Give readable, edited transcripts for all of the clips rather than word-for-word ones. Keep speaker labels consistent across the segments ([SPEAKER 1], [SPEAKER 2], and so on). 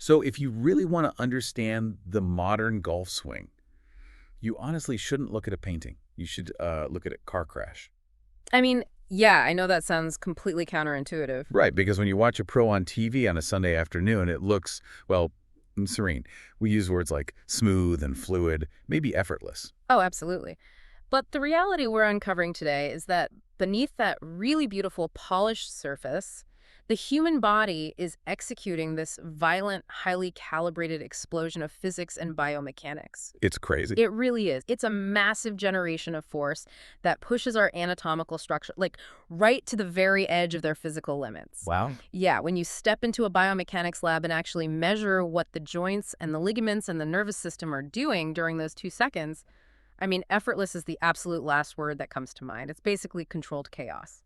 [SPEAKER 1] So if you really want to understand the modern golf swing, you honestly shouldn't look at a painting. You should look at a car crash.
[SPEAKER 2] I mean, yeah, I know that sounds completely counterintuitive.
[SPEAKER 1] Right, because when you watch a pro on TV on a Sunday afternoon, it looks, well, serene. We use words like smooth and fluid, maybe effortless.
[SPEAKER 2] Oh, absolutely. But the reality we're uncovering today is that beneath that really beautiful polished surface, the human body is executing this violent, highly calibrated explosion of physics and biomechanics.
[SPEAKER 1] It's crazy.
[SPEAKER 2] It really is. It's a massive generation of force that pushes our anatomical structure, like, right to the very edge of their physical limits.
[SPEAKER 1] Wow.
[SPEAKER 2] Yeah, when you step into a biomechanics lab and actually measure what the joints and the ligaments and the nervous system are doing during those 2 seconds, I mean, effortless is the absolute last word that comes to mind. It's basically controlled chaos.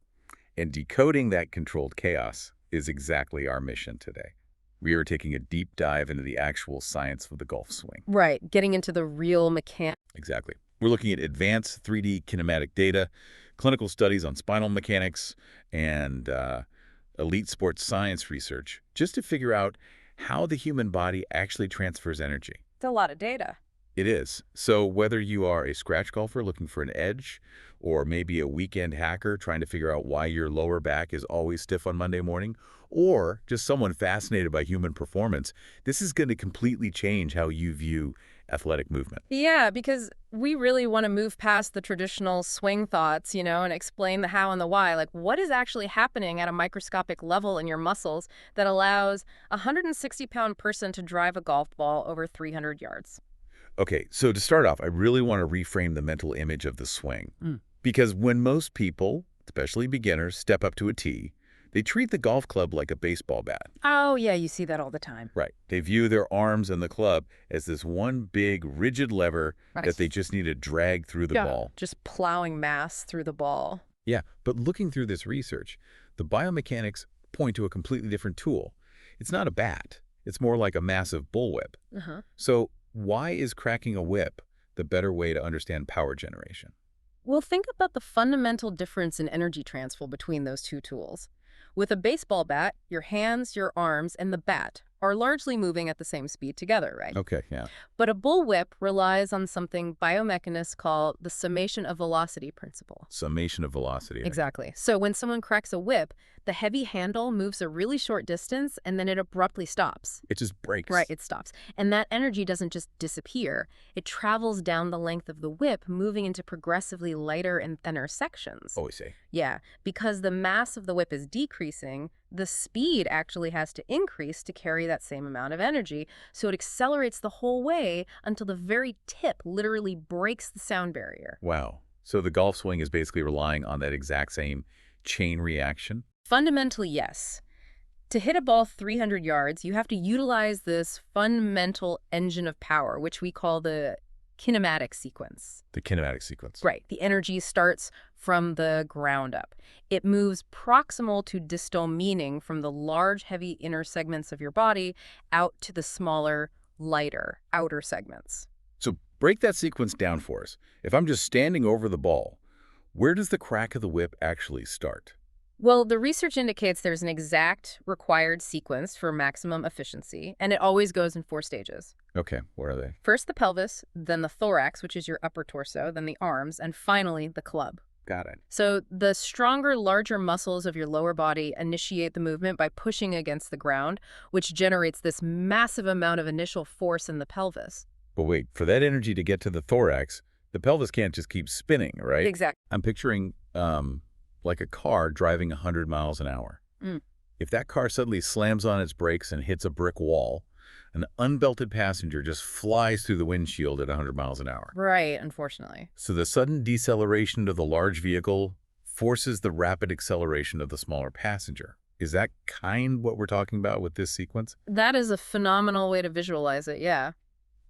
[SPEAKER 1] And decoding that controlled chaos is exactly our mission today. We are taking a deep dive into the actual science of the golf swing.
[SPEAKER 2] Right, getting into the real mechanics.
[SPEAKER 1] Exactly. We're looking at advanced 3D kinematic data, clinical studies on spinal mechanics, and elite sports science research, just to figure out how the human body actually transfers energy.
[SPEAKER 2] It's a lot of data.
[SPEAKER 1] It is. So whether you are a scratch golfer looking for an edge, or maybe a weekend hacker trying to figure out why your lower back is always stiff on Monday morning, or just someone fascinated by human performance, this is going to completely change how you view athletic movement.
[SPEAKER 2] Yeah, because we really want to move past the traditional swing thoughts, and explain the how and the why. Like, what is actually happening at a microscopic level in your muscles that allows a 160-pound person to drive a golf ball over 300 yards?
[SPEAKER 1] Okay, so to start off, I really want to reframe the mental image of the swing. Because when most people, especially beginners, step up to a tee, they treat the golf club like a baseball bat.
[SPEAKER 2] Oh, yeah, you see that all the time.
[SPEAKER 1] Right. They view their arms and the club as this one big, rigid lever that they just need to drag through the ball.
[SPEAKER 2] Just plowing mass through the ball.
[SPEAKER 1] Yeah, but looking through this research, the biomechanics point to a completely different tool. It's not a bat. It's more like a massive bullwhip. So why is cracking a whip the better way to understand power generation?
[SPEAKER 2] Well, think about the fundamental difference in energy transfer between those two tools. With a baseball bat, your hands, your arms, and the bat are largely moving at the same speed together, right?
[SPEAKER 1] Okay, yeah.
[SPEAKER 2] But a bullwhip relies on something biomechanists call the summation of velocity principle.
[SPEAKER 1] Summation of velocity.
[SPEAKER 2] Exactly. So when someone cracks a whip, the heavy handle moves a really short distance and then it abruptly stops.
[SPEAKER 1] It just breaks.
[SPEAKER 2] Right, it stops. And that energy doesn't just disappear. It travels down the length of the whip, moving into progressively lighter and thinner sections.
[SPEAKER 1] Oh, I see.
[SPEAKER 2] Yeah, because the mass of the whip is decreasing, the speed actually has to increase to carry that same amount of energy. So it accelerates the whole way until the very tip literally breaks the sound barrier.
[SPEAKER 1] Wow. So the golf swing is basically relying on that exact same chain reaction?
[SPEAKER 2] Fundamentally, yes. To hit a ball 300 yards, you have to utilize this fundamental engine of power, which we call the kinematic sequence.
[SPEAKER 1] The kinematic sequence.
[SPEAKER 2] Right. The energy starts from the ground up. It moves proximal to distal, meaning from the large, heavy inner segments of your body out to the smaller, lighter outer segments.
[SPEAKER 1] So break that sequence down for us. If I'm just standing over the ball, where does the crack of the whip actually start?
[SPEAKER 2] Well, the research indicates there's an exact required sequence for maximum efficiency, and it always goes in 4 stages.
[SPEAKER 1] Okay, what are they?
[SPEAKER 2] First the pelvis, then the thorax, which is your upper torso, then the arms, and finally the club.
[SPEAKER 1] Got it.
[SPEAKER 2] So the stronger, larger muscles of your lower body initiate the movement by pushing against the ground, which generates this massive amount of initial force in the pelvis.
[SPEAKER 1] But wait, for that energy to get to the thorax, the pelvis can't just keep spinning, right?
[SPEAKER 2] Exactly.
[SPEAKER 1] I'm picturing like a car driving 100 miles an hour. If that car suddenly slams on its brakes and hits a brick wall, an unbelted passenger just flies through the windshield at 100 miles an hour.
[SPEAKER 2] Right, unfortunately.
[SPEAKER 1] So the sudden deceleration of the large vehicle forces the rapid acceleration of the smaller passenger. Is that what we're talking about with this sequence?
[SPEAKER 2] That is a phenomenal way to visualize it, yeah.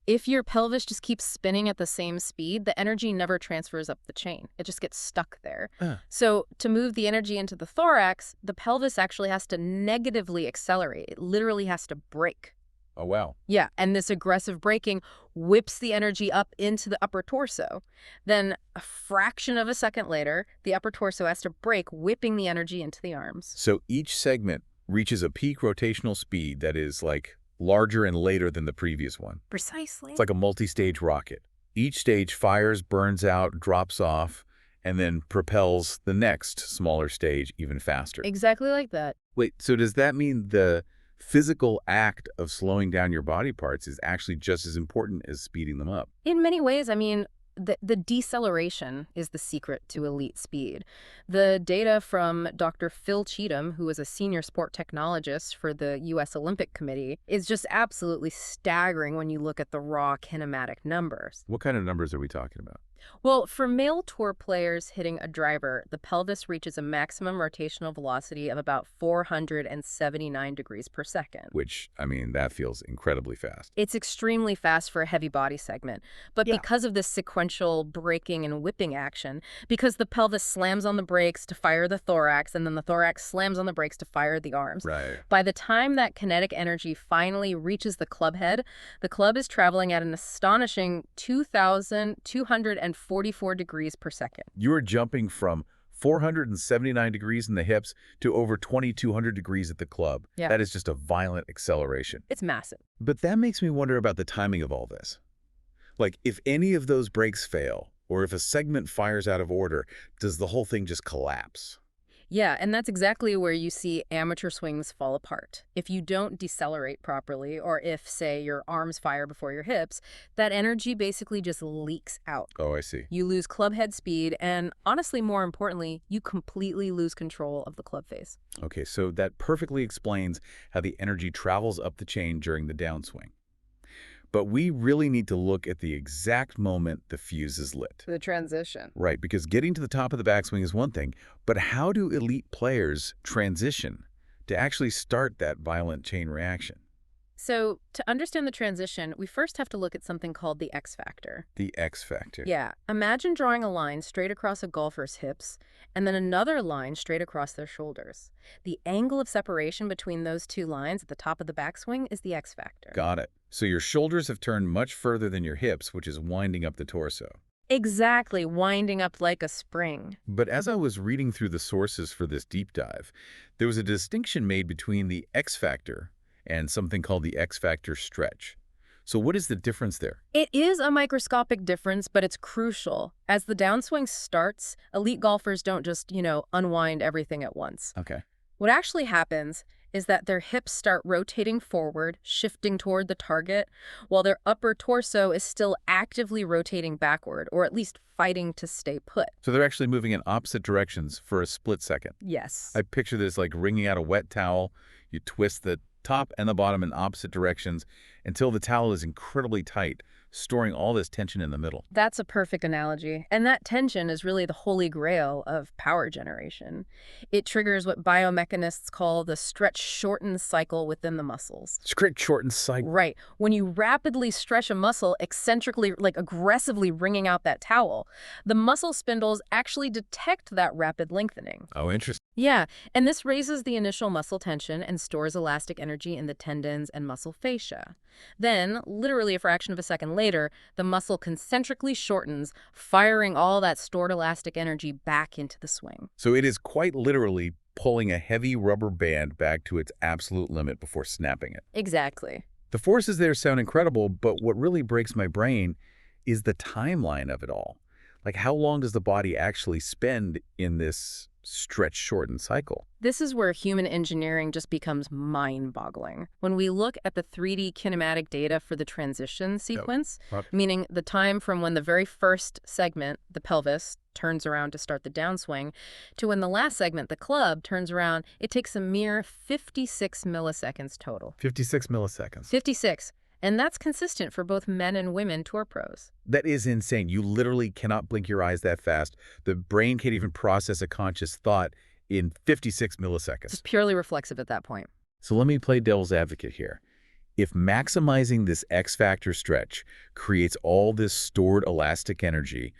[SPEAKER 2] If your pelvis just keeps spinning at the same speed, the energy never transfers up the chain. It just gets stuck there. So to move the energy into the thorax, the pelvis actually has to negatively accelerate. It literally has to brake.
[SPEAKER 1] Oh, wow.
[SPEAKER 2] Yeah, and this aggressive braking whips the energy up into the upper torso. Then a fraction of a second later, the upper torso has to brake, whipping the energy into the arms.
[SPEAKER 1] So each segment reaches a peak rotational speed that is like larger and later than the previous one.
[SPEAKER 2] Precisely.
[SPEAKER 1] It's like a multi-stage rocket. Each stage fires, burns out, drops off, and then propels the next smaller stage even faster.
[SPEAKER 2] Exactly like that.
[SPEAKER 1] Wait, so does that mean the physical act of slowing down your body parts is actually just as important as speeding them up?
[SPEAKER 2] In many ways, I mean, the deceleration is the secret to elite speed. The data from Dr. Phil Cheatham, who is a senior sport technologist for the U.S. Olympic Committee, is just absolutely staggering when you look at the raw kinematic numbers.
[SPEAKER 1] What kind of numbers are we talking about?
[SPEAKER 2] Well, for male tour players hitting a driver, the pelvis reaches a maximum rotational velocity of about 479 degrees per second.
[SPEAKER 1] Which, I mean, that feels incredibly fast.
[SPEAKER 2] It's extremely fast for a heavy body segment, but
[SPEAKER 1] Yeah.
[SPEAKER 2] because of this sequential braking and whipping action, because the pelvis slams on the brakes to fire the thorax, and then the thorax slams on the brakes to fire the arms.
[SPEAKER 1] Right.
[SPEAKER 2] By the time that kinetic energy finally reaches the club head, the club is traveling at an astonishing 2,244 degrees per second.
[SPEAKER 1] You are jumping from 479 degrees in the hips to over 2,200 degrees at the club.
[SPEAKER 2] Yeah.
[SPEAKER 1] That is just a violent acceleration.
[SPEAKER 2] It's massive.
[SPEAKER 1] But that makes me wonder about the timing of all this. Like, if any of those brakes fail, or if a segment fires out of order, does the whole thing just collapse?
[SPEAKER 2] Yeah, and that's exactly where you see amateur swings fall apart. If you don't decelerate properly, or if, say, your arms fire before your hips, that energy basically just leaks out.
[SPEAKER 1] Oh, I see.
[SPEAKER 2] You lose club head speed, and honestly, more importantly, you completely lose control of the club face.
[SPEAKER 1] Okay, so that perfectly explains how the energy travels up the chain during the downswing. But we really need to look at the exact moment the fuse is lit.
[SPEAKER 2] The transition.
[SPEAKER 1] Right, because getting to the top of the backswing is one thing, but how do elite players transition to actually start that violent chain reaction?
[SPEAKER 2] So, to understand the transition, we first have to look at something called the X factor.
[SPEAKER 1] The X factor.
[SPEAKER 2] Yeah, imagine drawing a line straight across a golfer's hips and then another line straight across their shoulders. The angle of separation between those two lines at the top of the backswing is the X factor.
[SPEAKER 1] Got it. So your shoulders have turned much further than your hips, which is winding up the torso.
[SPEAKER 2] Exactly, winding up like a spring.
[SPEAKER 1] But as I was reading through the sources for this deep dive, there was a distinction made between the X factor and something called the X factor stretch. So what is the difference there?
[SPEAKER 2] It is a microscopic difference, but it's crucial. As the downswing starts, elite golfers don't just, unwind everything at once.
[SPEAKER 1] Okay.
[SPEAKER 2] What actually happens is that their hips start rotating forward, shifting toward the target, while their upper torso is still actively rotating backward, or at least fighting to stay put.
[SPEAKER 1] So they're actually moving in opposite directions for a split second.
[SPEAKER 2] Yes.
[SPEAKER 1] I picture this like wringing out a wet towel. You twist the top and the bottom in opposite directions until the towel is incredibly tight, storing all this tension in the middle.
[SPEAKER 2] That's a perfect analogy. And that tension is really the holy grail of power generation. It triggers what biomechanists call the stretch-shorten cycle within the muscles.
[SPEAKER 1] Stretch, shorten, cycle.
[SPEAKER 2] Right. When you rapidly stretch a muscle, eccentrically, like aggressively wringing out that towel, the muscle spindles actually detect that rapid lengthening.
[SPEAKER 1] Oh, interesting.
[SPEAKER 2] Yeah, and this raises the initial muscle tension and stores elastic energy in the tendons and muscle fascia. Then, literally a fraction of a second later, the muscle concentrically shortens, firing all that stored elastic energy back into the swing.
[SPEAKER 1] So it is quite literally pulling a heavy rubber band back to its absolute limit before snapping it.
[SPEAKER 2] Exactly.
[SPEAKER 1] The forces there sound incredible, but what really breaks my brain is the timeline of it all. Like, how long does the body actually spend in this stretch, shorten cycle?
[SPEAKER 2] This is where human engineering just becomes mind-boggling. When we look at the 3D kinematic data for the transition sequence, meaning the time from when the very first segment, the pelvis, turns around to start the downswing, to when the last segment, the club, turns around, it takes a mere 56 milliseconds total.
[SPEAKER 1] 56 milliseconds.
[SPEAKER 2] 56. And that's consistent for both men and women tour pros.
[SPEAKER 1] That is insane. You literally cannot blink your eyes that fast. The brain can't even process a conscious thought in 56 milliseconds.
[SPEAKER 2] It's purely reflexive at that point.
[SPEAKER 1] So let me play devil's advocate here. If maximizing this X factor stretch creates all this stored elastic energy,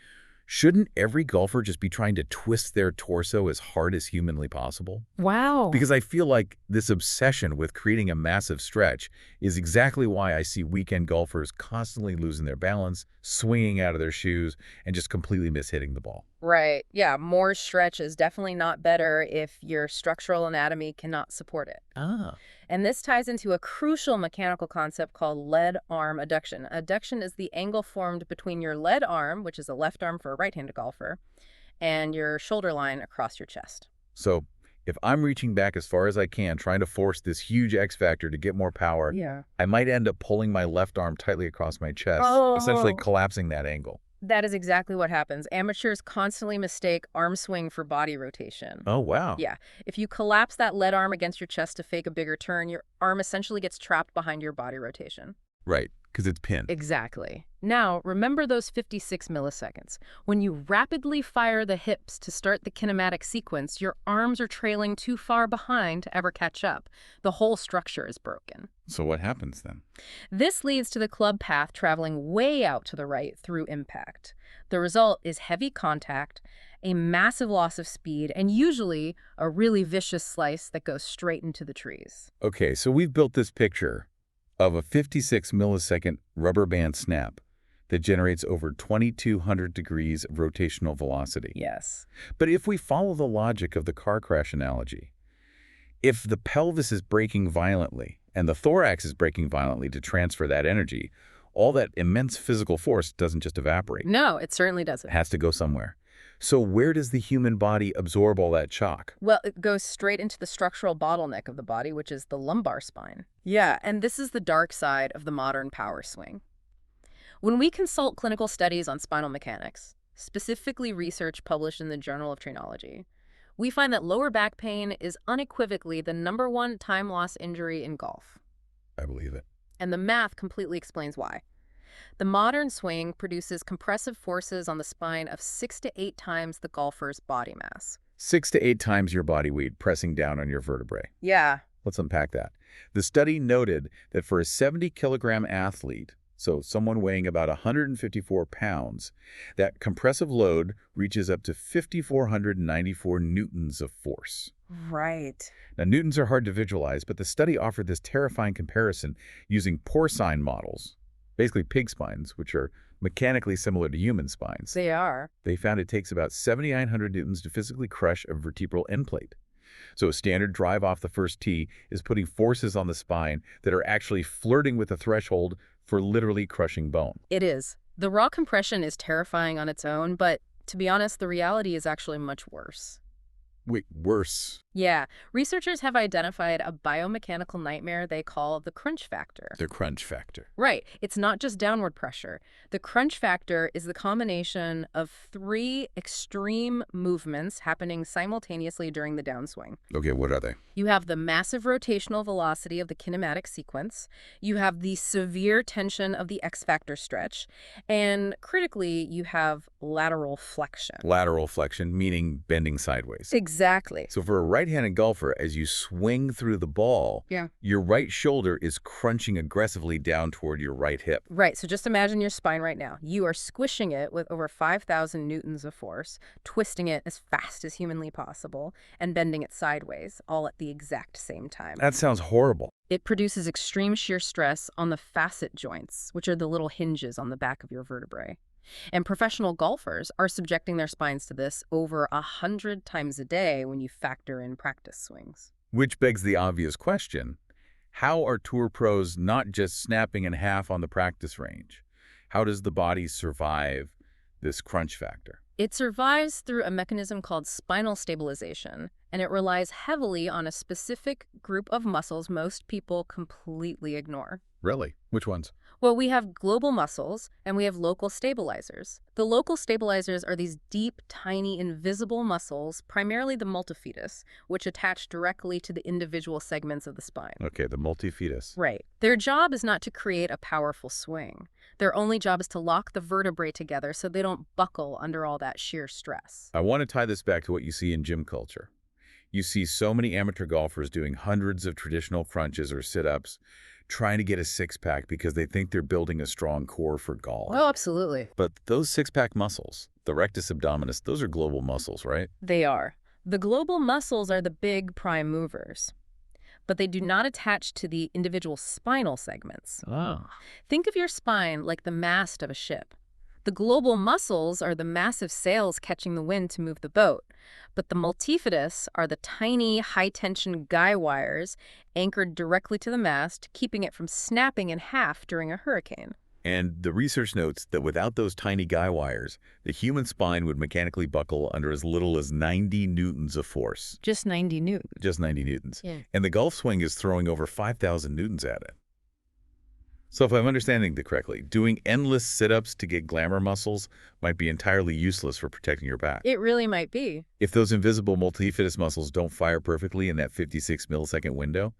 [SPEAKER 1] shouldn't every golfer just be trying to twist their torso as hard as humanly possible?
[SPEAKER 2] Wow.
[SPEAKER 1] Because I feel like this obsession with creating a massive stretch is exactly why I see weekend golfers constantly losing their balance, swinging out of their shoes, and just completely mishitting the ball.
[SPEAKER 2] Right. Yeah, more stretch is definitely not better if your structural anatomy cannot support it.
[SPEAKER 1] Ah.
[SPEAKER 2] And this ties into a crucial mechanical concept called lead arm adduction. Adduction is the angle formed between your lead arm, which is a left arm for a right-handed golfer, and your shoulder line across your chest.
[SPEAKER 1] So if I'm reaching back as far as I can, trying to force this huge X factor to get more power,
[SPEAKER 2] Yeah.
[SPEAKER 1] I might end up pulling my left arm tightly across my chest, essentially
[SPEAKER 2] Oh.
[SPEAKER 1] collapsing that angle.
[SPEAKER 2] That is exactly what happens. Amateurs constantly mistake arm swing for body rotation.
[SPEAKER 1] Oh, wow.
[SPEAKER 2] Yeah. If you collapse that lead arm against your chest to fake a bigger turn, your arm essentially gets trapped behind your body rotation.
[SPEAKER 1] Right, because it's pinned.
[SPEAKER 2] Exactly. Now, remember those 56 milliseconds. When you rapidly fire the hips to start the kinematic sequence, your arms are trailing too far behind to ever catch up. The whole structure is broken.
[SPEAKER 1] So what happens then?
[SPEAKER 2] This leads to the club path traveling way out to the right through impact. The result is heavy contact, a massive loss of speed, and usually a really vicious slice that goes straight into the trees.
[SPEAKER 1] Okay, so we've built this picture of a 56 millisecond rubber band snap that generates over 2,200 degrees of rotational velocity.
[SPEAKER 2] Yes.
[SPEAKER 1] But if we follow the logic of the car crash analogy, if the pelvis is braking violently and the thorax is braking violently to transfer that energy, all that immense physical force doesn't just evaporate.
[SPEAKER 2] No, it certainly
[SPEAKER 1] It
[SPEAKER 2] doesn't.
[SPEAKER 1] has to go somewhere. So where does the human body absorb all that shock?
[SPEAKER 2] Well, it goes straight into the structural bottleneck of the body, which is the lumbar spine. Yeah, and this is the dark side of the modern power swing. When we consult clinical studies on spinal mechanics, specifically research published in the Journal of Trainology, we find that lower back pain is unequivocally the #1 time loss injury in golf.
[SPEAKER 1] I believe it.
[SPEAKER 2] And the math completely explains why. The modern swing produces compressive forces on the spine of 6 to 8 times the golfer's body mass.
[SPEAKER 1] 6 to 8 times your body weight pressing down on your vertebrae.
[SPEAKER 2] Yeah.
[SPEAKER 1] Let's unpack that. The study noted that for a 70-kilogram athlete, so someone weighing about 154 pounds, that compressive load reaches up to 5,494 newtons of force.
[SPEAKER 2] Right.
[SPEAKER 1] Now, newtons are hard to visualize, but the study offered this terrifying comparison using porcine models, basically pig spines, which are mechanically similar to human spines.
[SPEAKER 2] They are.
[SPEAKER 1] They found it takes about 7,900 newtons to physically crush a vertebral end plate. So a standard drive off the first tee is putting forces on the spine that are actually flirting with the threshold for literally crushing bone.
[SPEAKER 2] It is. The raw compression is terrifying on its own, but to be honest, the reality is actually much worse.
[SPEAKER 1] Wait, worse.
[SPEAKER 2] Yeah, researchers have identified a biomechanical nightmare they call the crunch factor.
[SPEAKER 1] The crunch factor.
[SPEAKER 2] Right. It's not just downward pressure. The crunch factor is the combination of 3 extreme movements happening simultaneously during the downswing.
[SPEAKER 1] Okay, what are they?
[SPEAKER 2] You have the massive rotational velocity of the kinematic sequence, you have the severe tension of the X factor stretch, and critically, you have lateral flexion.
[SPEAKER 1] Lateral flexion, meaning bending sideways.
[SPEAKER 2] Exactly.
[SPEAKER 1] So for a right-handed golfer, as you swing through the ball, your right shoulder is crunching aggressively down toward your right hip.
[SPEAKER 2] Right, so just imagine your spine right now. You are squishing it with over 5,000 newtons of force, twisting it as fast as humanly possible, and bending it sideways, all at the exact same time.
[SPEAKER 1] That sounds horrible.
[SPEAKER 2] It produces extreme shear stress on the facet joints, which are the little hinges on the back of your vertebrae. And professional golfers are subjecting their spines to this over 100 times a day when you factor in practice swings.
[SPEAKER 1] Which begs the obvious question. How are tour pros not just snapping in half on the practice range? How does the body survive this crunch factor?
[SPEAKER 2] It survives through a mechanism called spinal stabilization, and it relies heavily on a specific group of muscles most people completely ignore.
[SPEAKER 1] Really? Which ones?
[SPEAKER 2] Well, we have global muscles and we have local stabilizers. The local stabilizers are these deep, tiny, invisible muscles, primarily the multifidus, which attach directly to the individual segments of the spine.
[SPEAKER 1] Okay, the multifidus.
[SPEAKER 2] Right. Their job is not to create a powerful swing. Their only job is to lock the vertebrae together so they don't buckle under all that sheer stress.
[SPEAKER 1] I want to tie this back to what you see in gym culture. You see so many amateur golfers doing hundreds of traditional crunches or sit-ups, trying to get a six-pack because they think they're building a strong core for golf.
[SPEAKER 2] Oh, absolutely.
[SPEAKER 1] But those six-pack muscles, the rectus abdominis, those are global muscles, right?
[SPEAKER 2] They are. The global muscles are the big prime movers, but they do not attach to the individual spinal segments.
[SPEAKER 1] Oh.
[SPEAKER 2] Think of your spine like the mast of a ship. The global muscles are the massive sails catching the wind to move the boat, but the multifidus are the tiny, high-tension guy wires anchored directly to the mast, keeping it from snapping in half during a hurricane.
[SPEAKER 1] And the research notes that without those tiny guy wires, the human spine would mechanically buckle under as little as 90 newtons of force.
[SPEAKER 2] Just 90 newtons.
[SPEAKER 1] Just 90 newtons.
[SPEAKER 2] Yeah.
[SPEAKER 1] And the golf swing is throwing over 5,000 newtons at it. So if I'm understanding it correctly, doing endless sit-ups to get glamour muscles might be entirely useless for protecting your back.
[SPEAKER 2] It really might be.
[SPEAKER 1] If those invisible multifidus muscles don't fire perfectly in that 56 millisecond window,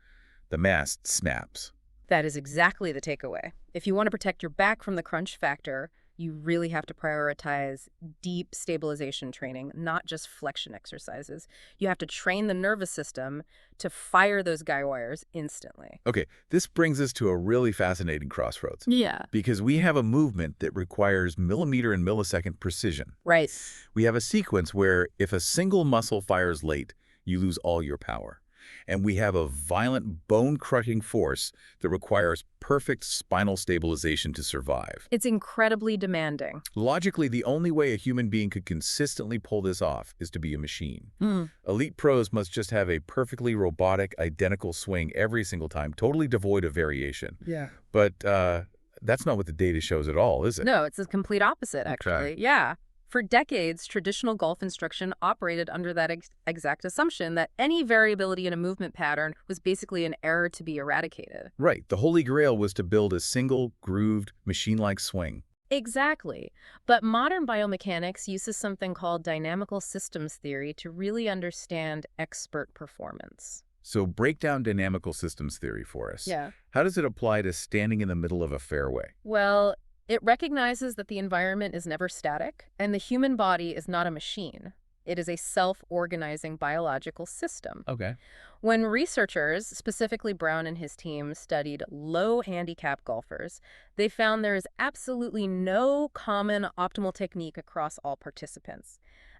[SPEAKER 1] the mast snaps.
[SPEAKER 2] That is exactly the takeaway. If you want to protect your back from the crunch factor, you really have to prioritize deep stabilization training, not just flexion exercises. You have to train the nervous system to fire those guy wires instantly.
[SPEAKER 1] Okay, this brings us to a really fascinating crossroads.
[SPEAKER 2] Yeah.
[SPEAKER 1] Because we have a movement that requires millimeter and millisecond precision.
[SPEAKER 2] Right.
[SPEAKER 1] We have a sequence where if a single muscle fires late, you lose all your power. And we have a violent bone-crushing force that requires perfect spinal stabilization to survive.
[SPEAKER 2] It's incredibly demanding.
[SPEAKER 1] Logically, the only way a human being could consistently pull this off is to be a machine.
[SPEAKER 2] Hmm.
[SPEAKER 1] Elite pros must just have a perfectly robotic, identical swing every single time, totally devoid of variation.
[SPEAKER 2] Yeah.
[SPEAKER 1] But that's not what the data shows at all, is it?
[SPEAKER 2] No, it's the complete opposite, actually.
[SPEAKER 1] Okay.
[SPEAKER 2] Yeah. For decades, traditional golf instruction operated under that exact assumption that any variability in a movement pattern was basically an error to be eradicated.
[SPEAKER 1] Right. The holy grail was to build a single, grooved, machine-like swing.
[SPEAKER 2] Exactly. But modern biomechanics uses something called dynamical systems theory to really understand expert performance.
[SPEAKER 1] So break down dynamical systems theory for us.
[SPEAKER 2] Yeah.
[SPEAKER 1] How does it apply to standing in the middle of a fairway?
[SPEAKER 2] Well, it recognizes that the environment is never static, and the human body is not a machine. It is a self-organizing biological system.
[SPEAKER 1] Okay.
[SPEAKER 2] When researchers, specifically Brown and his team, studied low-handicap golfers, they found there is absolutely no common optimal technique across all participants.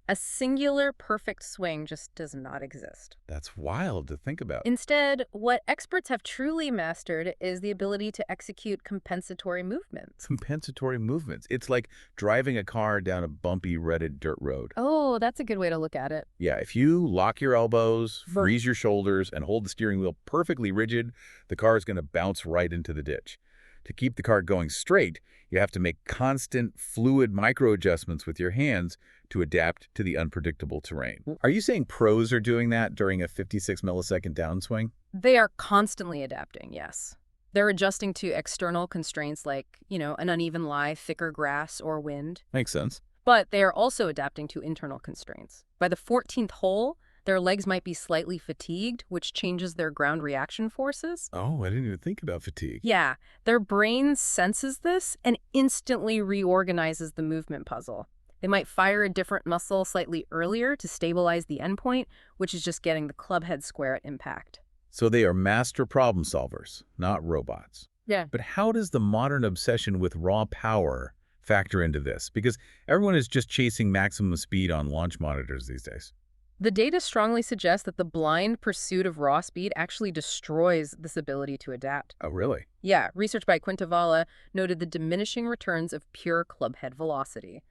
[SPEAKER 2] A singular perfect swing just does not exist.
[SPEAKER 1] That's wild to think about.
[SPEAKER 2] Instead, what experts have truly mastered is the ability to execute compensatory movements.
[SPEAKER 1] Compensatory movements. It's like driving a car down a bumpy, rutted dirt road.
[SPEAKER 2] Oh, that's a good way to look at it.
[SPEAKER 1] Yeah, if you lock your elbows, freeze your shoulders, and hold the steering wheel perfectly rigid, the car is going to bounce right into the ditch. To keep the car going straight, you have to make constant, fluid micro-adjustments with your hands to adapt to the unpredictable terrain. Are you saying pros are doing that during a 56 millisecond downswing?
[SPEAKER 2] They are constantly adapting, yes. They're adjusting to external constraints like, an uneven lie, thicker grass, or wind.
[SPEAKER 1] Makes sense.
[SPEAKER 2] But they are also adapting to internal constraints. By the 14th hole, their legs might be slightly fatigued, which changes their ground reaction forces.
[SPEAKER 1] Oh, I didn't even think about fatigue.
[SPEAKER 2] Yeah, their brain senses this and instantly reorganizes the movement puzzle. They might fire a different muscle slightly earlier to stabilize the endpoint, which is just getting the club head square at impact.
[SPEAKER 1] So they are master problem solvers, not robots.
[SPEAKER 2] Yeah.
[SPEAKER 1] But how does the modern obsession with raw power factor into this? Because everyone is just chasing maximum speed on launch monitors these days.
[SPEAKER 2] The data strongly suggests that the blind pursuit of raw speed actually destroys this ability to adapt.
[SPEAKER 1] Oh, really?
[SPEAKER 2] Yeah, research by Quintavala noted the diminishing returns of pure clubhead velocity.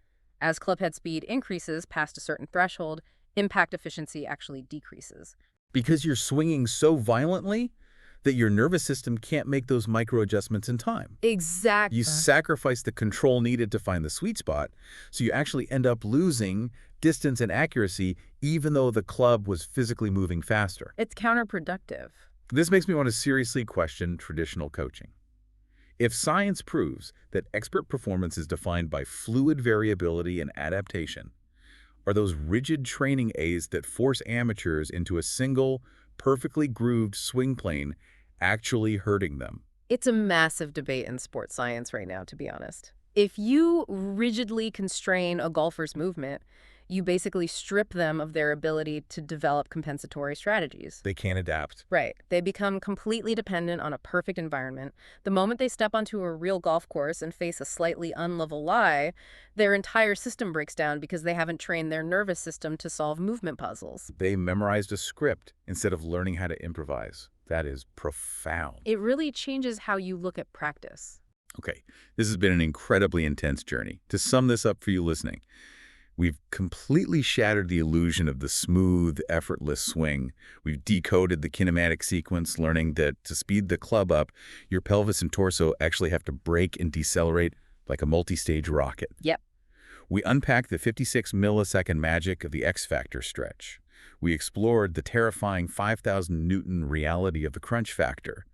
[SPEAKER 2] As clubhead speed increases past a certain threshold, impact efficiency actually decreases.
[SPEAKER 1] Because you're swinging so violently that your nervous system can't make those micro-adjustments in time.
[SPEAKER 2] Exactly.
[SPEAKER 1] You sacrifice the control needed to find the sweet spot, so you actually end up losing distance and accuracy even though the club was physically moving faster.
[SPEAKER 2] It's counterproductive.
[SPEAKER 1] This makes me want to seriously question traditional coaching. If science proves that expert performance is defined by fluid variability and adaptation, are those rigid training aids that force amateurs into a single, perfectly grooved swing plane actually hurting them?
[SPEAKER 2] It's a massive debate in sports science right now, to be honest. If you rigidly constrain a golfer's movement, you basically strip them of their ability to develop compensatory strategies.
[SPEAKER 1] They can't adapt.
[SPEAKER 2] Right. They become completely dependent on a perfect environment. The moment they step onto a real golf course and face a slightly unlevel lie, their entire system breaks down because they haven't trained their nervous system to solve movement puzzles.
[SPEAKER 1] They memorized a script instead of learning how to improvise. That is profound.
[SPEAKER 2] It really changes how you look at practice.
[SPEAKER 1] Okay, this has been an incredibly intense journey. To sum this up for you listening, we've completely shattered the illusion of the smooth, effortless swing. We've decoded the kinematic sequence, learning that to speed the club up, your pelvis and torso actually have to brake and decelerate like a multi-stage rocket.
[SPEAKER 2] Yep.
[SPEAKER 1] We unpacked the 56-millisecond magic of the X-factor stretch. We explored the terrifying 5,000 Newton reality of the crunch factor,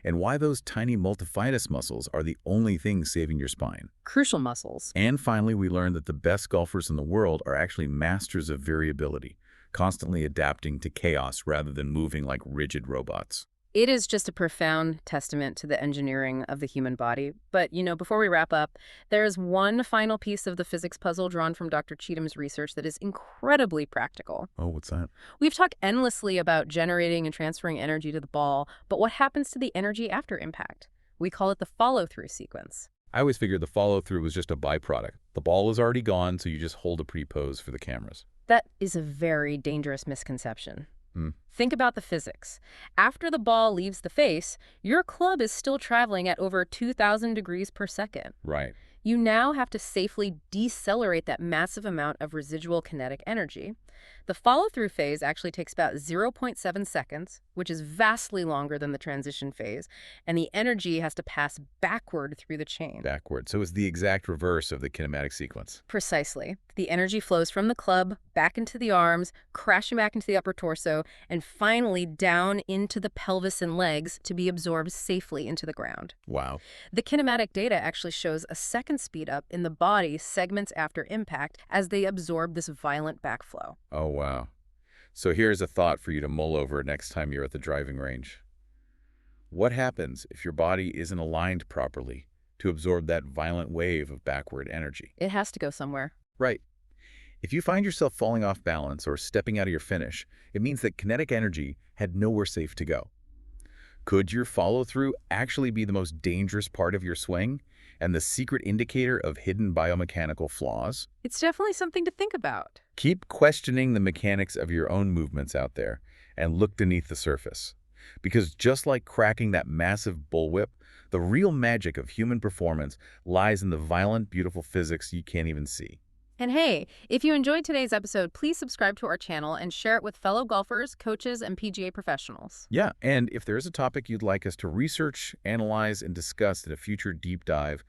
[SPEAKER 1] and why those tiny multifidus muscles are the only things saving your spine.
[SPEAKER 2] Crucial muscles.
[SPEAKER 1] And finally, we learned that the best golfers in the world are actually masters of variability, constantly adapting to chaos rather than moving like rigid robots.
[SPEAKER 2] It is just a profound testament to the engineering of the human body. But, before we wrap up, there's one final piece of the physics puzzle drawn from Dr. Cheatham's research that is incredibly practical.
[SPEAKER 1] Oh, what's that?
[SPEAKER 2] We've talked endlessly about generating and transferring energy to the ball, but what happens to the energy after impact? We call it the follow-through sequence.
[SPEAKER 1] I always figured the follow-through was just a byproduct. The ball is already gone, so you just hold a pre-pose for the cameras.
[SPEAKER 2] That is a very dangerous misconception.
[SPEAKER 1] Hmm.
[SPEAKER 2] Think about the physics. After the ball leaves the face, your club is still traveling at over 2,000 degrees per second.
[SPEAKER 1] Right.
[SPEAKER 2] You now have to safely decelerate that massive amount of residual kinetic energy. The follow-through phase actually takes about 0.7 seconds, which is vastly longer than the transition phase, and the energy has to pass backward through the chain.
[SPEAKER 1] Backward. So it's the exact reverse of the kinematic sequence.
[SPEAKER 2] Precisely. The energy flows from the club, back into the arms, crashing back into the upper torso, and finally down into the pelvis and legs to be absorbed safely into the ground.
[SPEAKER 1] Wow.
[SPEAKER 2] The kinematic data actually shows a second speed up in the body segments after impact as they absorb this violent backflow.
[SPEAKER 1] Oh, wow. So here's a thought for you to mull over next time you're at the driving range. What happens if your body isn't aligned properly to absorb that violent wave of backward energy?
[SPEAKER 2] It has to go somewhere.
[SPEAKER 1] Right. If you find yourself falling off balance or stepping out of your finish, it means that kinetic energy had nowhere safe to go. Could your follow-through actually be the most dangerous part of your swing and the secret indicator of hidden biomechanical flaws?
[SPEAKER 2] It's definitely something to think about.
[SPEAKER 1] Keep questioning the mechanics of your own movements out there and look beneath the surface. Because just like cracking that massive bullwhip, the real magic of human performance lies in the violent, beautiful physics you can't even see.
[SPEAKER 2] And hey, if you enjoyed today's episode, please subscribe to our channel and share it with fellow golfers, coaches, and PGA professionals.
[SPEAKER 1] Yeah, and if there's a topic you'd like us to research, analyze, and discuss in a future deep dive,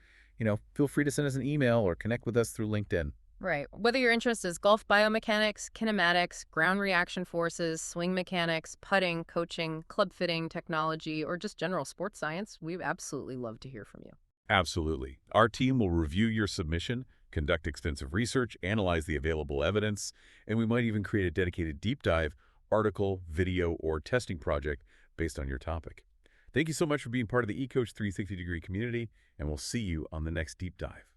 [SPEAKER 1] feel free to send us an email or connect with us through LinkedIn.
[SPEAKER 2] Right. Whether your interest is golf biomechanics, kinematics, ground reaction forces, swing mechanics, putting, coaching, club fitting, technology, or just general sports science, we'd absolutely love to hear from you.
[SPEAKER 1] Absolutely. Our team will review your submission, conduct extensive research, analyze the available evidence, and we might even create a dedicated deep dive, article, video, or testing project based on your topic. Thank you so much for being part of the eCoach 360 Degree community, and we'll see you on the next deep dive.